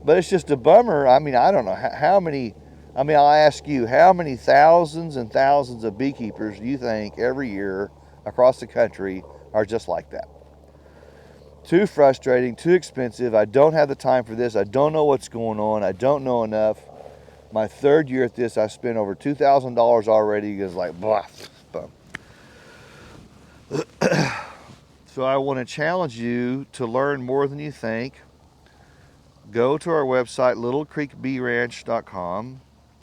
but it's just a bummer. I mean, I don't know how many. I mean, I'll ask you, how many thousands and thousands of beekeepers do you think every year across the country are just like that? Too frustrating, too expensive. I don't have the time for this. I don't know what's going on. I don't know enough. My third year at this, I spent over $2,000 already. It's like, blah. So I want to challenge you to learn more than you think. Go to our website, littlecreekbeeranch.com.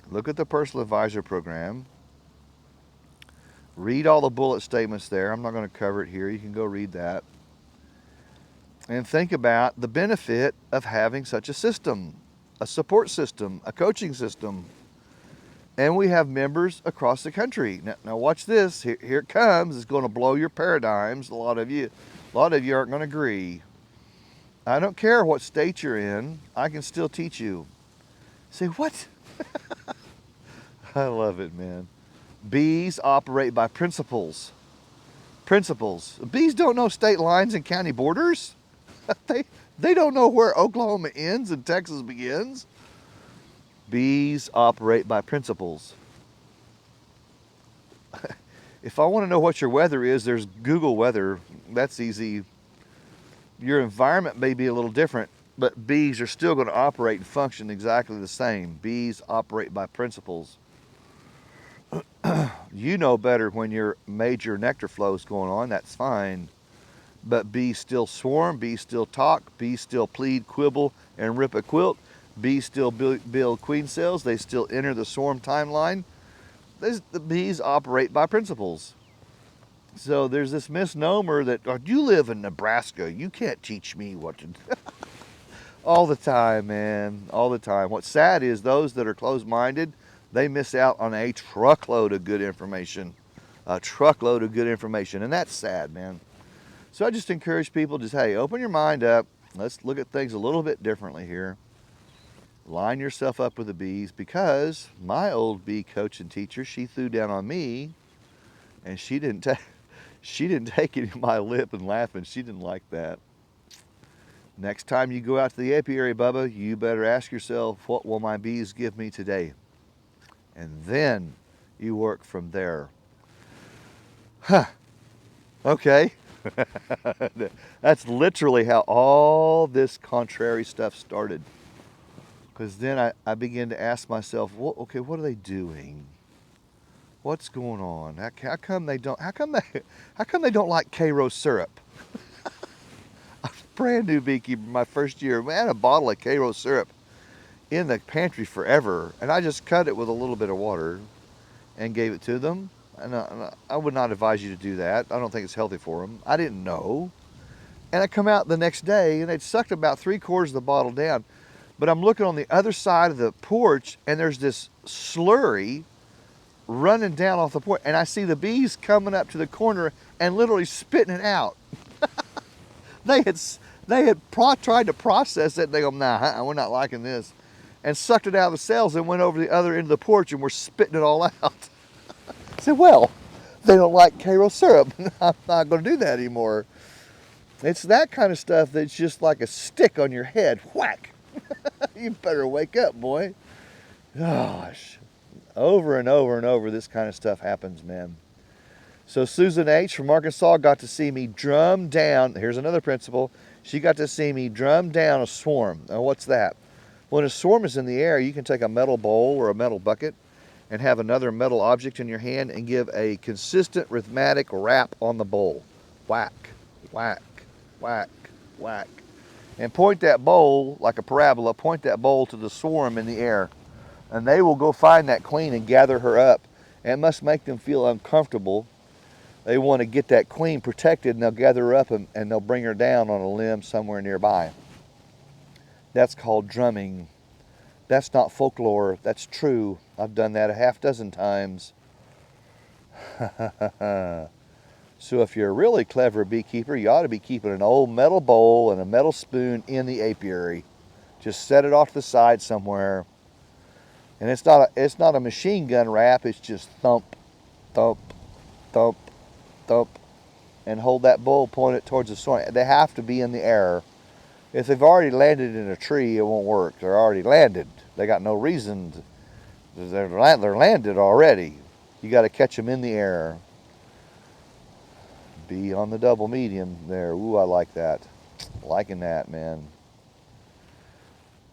Look at the personal advisor program. Read all the bullet statements there. I'm not going to cover it here. You can go read that. And think about the benefit of having such a system, a support system, a coaching system. And we have members across the country. Now watch this. Here it comes. It's going to blow your paradigms. A lot of you aren't going to agree. I don't care what state you're in. I can still teach you. Say, what? I love it, man. Bees operate by principles. Principles. Bees don't know state lines and county borders. They don't know where Oklahoma ends and Texas begins. Bees operate by principles. If I want to know what your weather is, there's Google Weather. That's easy. Your environment may be a little different, but bees are still going to operate and function exactly the same. Bees operate by principles. You know better when your major nectar flow is going on. That's fine. But bees still swarm, bees still talk, bees still plead, quibble, and rip a quilt. Bees still build queen cells. They still enter the swarm timeline. The bees operate by principles. So there's this misnomer that, oh, you live in Nebraska, you can't teach me what to do. All the time, man, all the time. What's sad is those that are closed-minded, they miss out on a truckload of good information. A truckload of good information, and that's sad, man. So I just encourage people, just, hey, open your mind up. Let's look at things a little bit differently here. Line yourself up with the bees, because my old bee coach and teacher, she threw down on me, and she didn't She didn't take it in my lip and laughing. She didn't like that. Next time you go out to the apiary, Bubba, you better ask yourself, what will my bees give me today? And then you work from there. Huh. Okay. That's literally how all this contrary stuff started. Because then I began to ask myself, well, okay, what are they doing? What's going on? How come they don't? How come they don't like Karo syrup? I was a brand new beekeeper my first year. We had a bottle of Karo syrup in the pantry forever, and I just cut it with a little bit of water and gave it to them. And I would not advise you to do that. I don't think it's healthy for them. I didn't know. And I come out the next day, and they'd sucked about 3/4 of the bottle down. But I'm looking on the other side of the porch, and there's this slurry running down off the porch, and I see the bees coming up to the corner and literally spitting it out. They had tried to process it, and they go, nah, we're not liking this, and sucked it out of the cells and went over the other end of the porch and were spitting it all out. I said, well, they don't like Karo syrup. I'm not going to do that anymore. It's that kind of stuff that's just like a stick on your head. Whack! You better wake up, boy. Gosh. Over and over and over, this kind of stuff happens, man. So Susan H. from Arkansas got to see me drum down. Here's another principle. She got to see me drum down a swarm. Now, what's that? When a swarm is in the air, you can take a metal bowl or a metal bucket and have another metal object in your hand and give a consistent rhythmic rap on the bowl. Whack, whack, whack, whack. And point that bowl, like a parabola, point that bowl to the swarm in the air. And they will go find that queen and gather her up. And it must make them feel uncomfortable. They want to get that queen protected, and they'll gather her up and they'll bring her down on a limb somewhere nearby. That's called drumming. That's not folklore, that's true. I've done that a half dozen times. So if you're a really clever beekeeper, you ought to be keeping an old metal bowl and a metal spoon in the apiary. Just set it off to the side somewhere. And it's not a machine gun rap, it's just thump, thump, thump, thump. And hold that bowl, point it towards the swarm. They have to be in the air. If they've already landed in a tree, it won't work. They're already landed. They got no reason to, they're landed already. You got to catch them in the air. Be on the double medium there. Ooh, I like that. Liking that, man.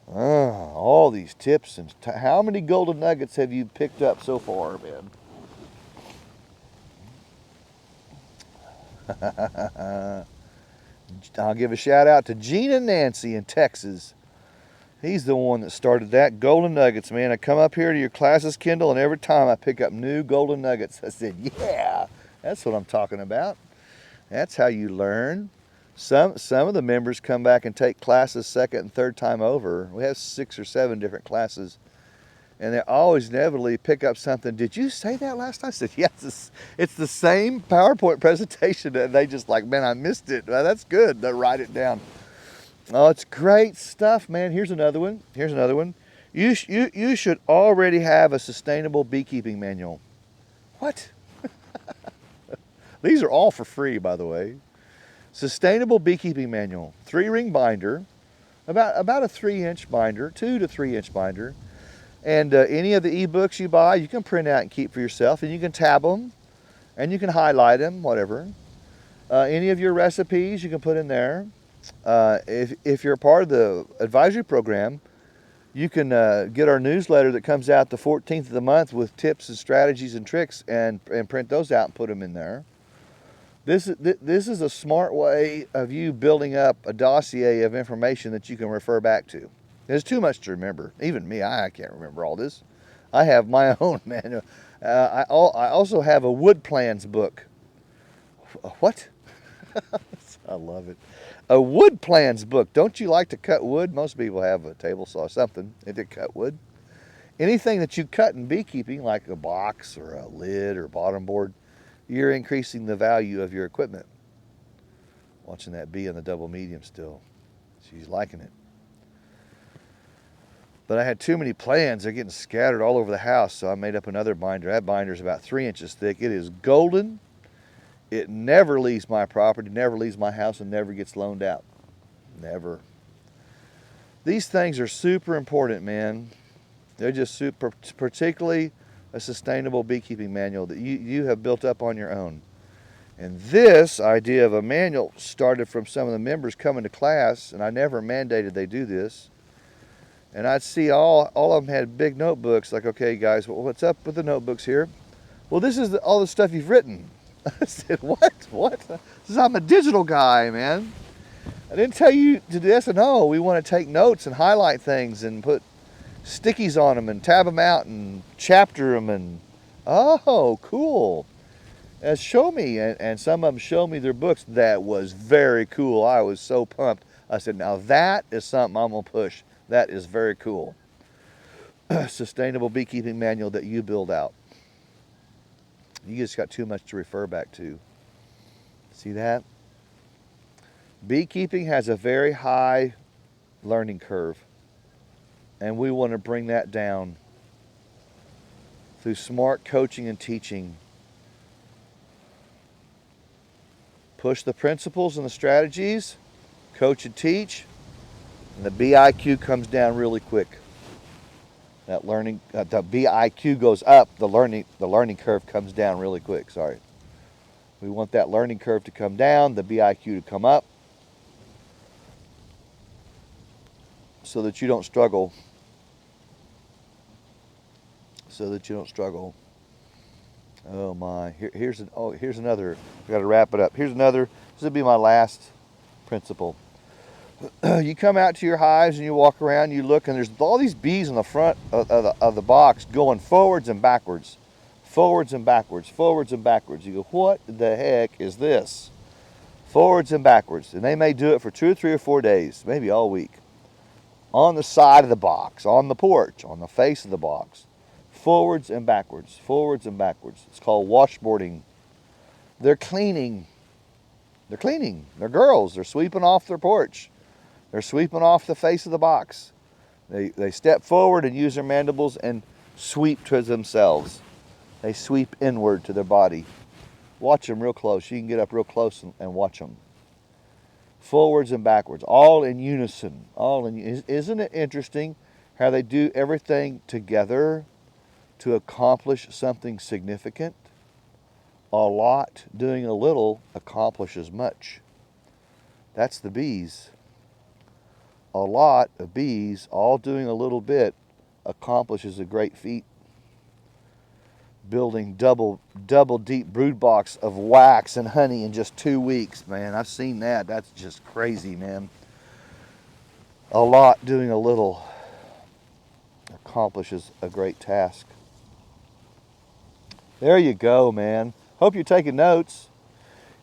All these tips and how many golden nuggets have you picked up so far, man? I'll give a shout out to Gene and Nancy in Texas. He's the one that started that. Golden nuggets, man. I come up here to your classes, Kendall, and every time I pick up new golden nuggets. I said, yeah, that's what I'm talking about. That's how you learn. Some of the members come back and take classes second and third time over. We have 6 or 7 different classes. And they always inevitably pick up something. Did you say that last time? I said, yes, it's the same PowerPoint presentation. And they just like, man, I missed it. Well, that's good. They write it down. Oh, it's great stuff, man. Here's another one. Here's another one. You should already have a sustainable beekeeping manual. What? These are all for free, by the way. Sustainable beekeeping manual. 3-ring binder. About a 3-inch binder. 2 to 3-inch binder. And any of the ebooks you buy, you can print out and keep for yourself. And you can tab them. And you can highlight them, whatever. Any of your recipes you can put in there. If you're a part of the advisory program, you can get our newsletter that comes out the 14th of the month with tips and strategies and tricks and print those out and put them in there. This is a smart way of you building up a dossier of information that you can refer back to. There's too much to remember. Even me, I can't remember all this. I have my own manual. I also have a wood plans book. What? I love it. A wood plans book. Don't you like to cut wood? Most people have a table saw or something if they cut wood. Anything that you cut in beekeeping, like a box or a lid or bottom board, you're increasing the value of your equipment. Watching that bee on the double medium still. She's liking it. But I had too many plans. They're getting scattered all over the house, so I made up another binder. That binder is about 3 inches thick. It is golden. It never leaves my property, never leaves my house, and never gets loaned out. Never. These things are super important, man. They're just super, particularly a sustainable beekeeping manual that you have built up on your own. And this idea of a manual started from some of the members coming to class, and I never mandated they do this. And I'd see all of them had big notebooks, like, okay, guys, well, what's up with the notebooks here? Well, this is all the stuff you've written. I said, what? I'm a digital guy, man. I didn't tell you to do this. No, we want to take notes and highlight things and put stickies on them and tab them out and chapter them. And, oh, cool. Show me. And some of them showed me their books. That was very cool. I was so pumped. I said, now that is something I'm going to push. That is very cool. Sustainable beekeeping manual that you build out. You just got too much to refer back to. See that? Beekeeping has a very high learning curve, and we want to bring that down through smart coaching and teaching. Push the principles and the strategies, coach and teach, and the BIQ comes down really quick. That learning, the BIQ goes up, the learning curve comes down really quick, sorry. We want that learning curve to come down, the BIQ to come up, so that you don't struggle. Oh my, here's another, I gotta wrap it up. Here's another, this will be my last principle. You come out to your hives and you walk around, you look, and there's all these bees in the front of the box going forwards and backwards. Forwards and backwards, forwards and backwards. You go, what the heck is this? Forwards and backwards. And they may do it for 2 or 3 or 4 days, maybe all week. On the side of the box, on the porch, on the face of the box. Forwards and backwards, forwards and backwards. It's called washboarding. They're cleaning. They're girls. They're sweeping off their porch. They're sweeping off the face of the box. They step forward and use their mandibles and sweep towards themselves. They sweep inward to their body. Watch them real close. You can get up real close and watch them. Forwards and backwards, all in unison. Isn't it interesting how they do everything together to accomplish something significant? A lot doing a little accomplishes much. That's the bees. A lot of bees, all doing a little bit, accomplishes a great feat. Building double deep brood box of wax and honey in just 2 weeks, man. I've seen that. That's just crazy, man. A lot doing a little accomplishes a great task. There you go, man. Hope you're taking notes.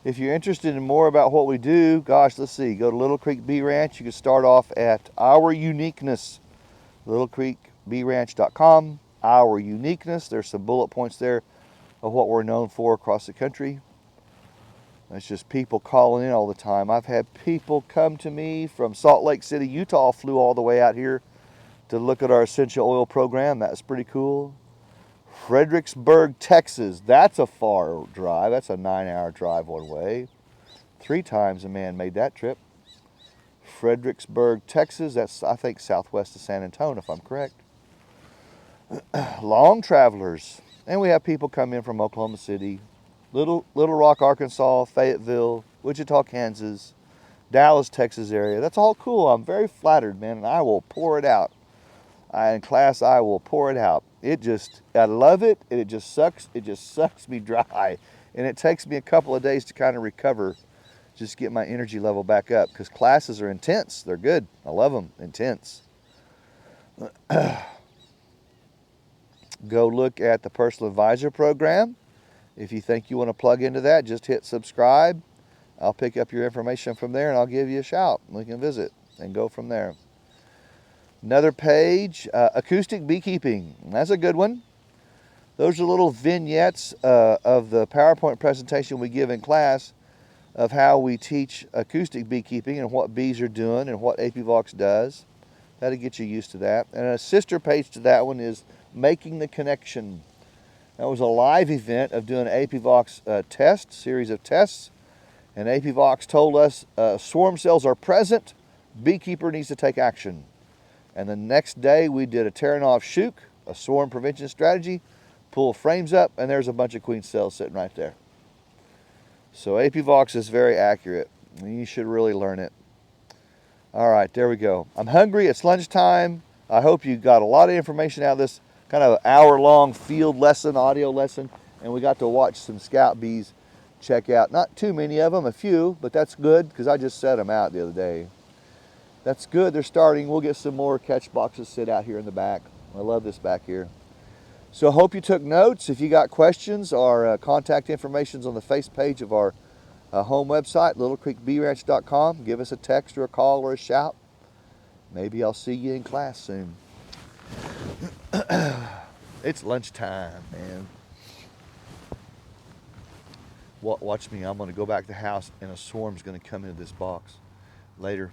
If you're interested in more about what we do, gosh, let's see. Go to Little Creek Bee Ranch. You can start off at Our Uniqueness, littlecreekbeeranch.com. Our Uniqueness. There's some bullet points there of what we're known for across the country. It's just people calling in all the time. I've had people come to me from Salt Lake City, Utah, flew all the way out here to look at our essential oil program. That's pretty cool. Fredericksburg, Texas. That's a far drive. That's a 9-hour drive one way. 3 times a man made that trip. Fredericksburg, Texas. That's, I think, southwest of San Antonio, if I'm correct. Long travelers. And we have people come in from Oklahoma City, Little Rock, Arkansas, Fayetteville, Wichita, Kansas, Dallas, Texas area. That's all cool. I'm very flattered, man, and I will pour it out. In class, I will pour it out. I love it, and it just sucks me dry. And it takes me a couple of days to kind of recover, just get my energy level back up, because classes are intense. They're good. I love them. Intense. Go look at the Personal Advisor Program. If you think you want to plug into that, just hit subscribe. I'll pick up your information from there, and I'll give you a shout. We can visit and go from there. Another page, acoustic beekeeping. That's a good one. Those are little vignettes of the PowerPoint presentation we give in class of how we teach acoustic beekeeping and what bees are doing and what Apivox does. That'll get you used to that. And a sister page to that one is Making the Connection. That was a live event of doing an APVOX series of tests. And APVOX told us swarm cells are present, beekeeper needs to take action. And the next day we did a tearing off shook, a swarm prevention strategy, pull frames up, and there's a bunch of queen cells sitting right there. So APVOX is very accurate. You should really learn it. All right, there we go. I'm hungry, it's lunchtime. I hope you got a lot of information out of this kind of hour-long field lesson, audio lesson, and we got to watch some scout bees check out. Not too many of them, a few, but that's good because I just set them out the other day. That's good, they're starting. We'll get some more catch boxes sit out here in the back. I love this back here. So I hope you took notes. If you got questions, our contact information is on the face page of our home website, littlecreekbeeranch.com. Give us a text or a call or a shout. Maybe I'll see you in class soon. It's lunchtime, man. Watch me. I'm going to go back to the house and a swarm's going to come into this box later.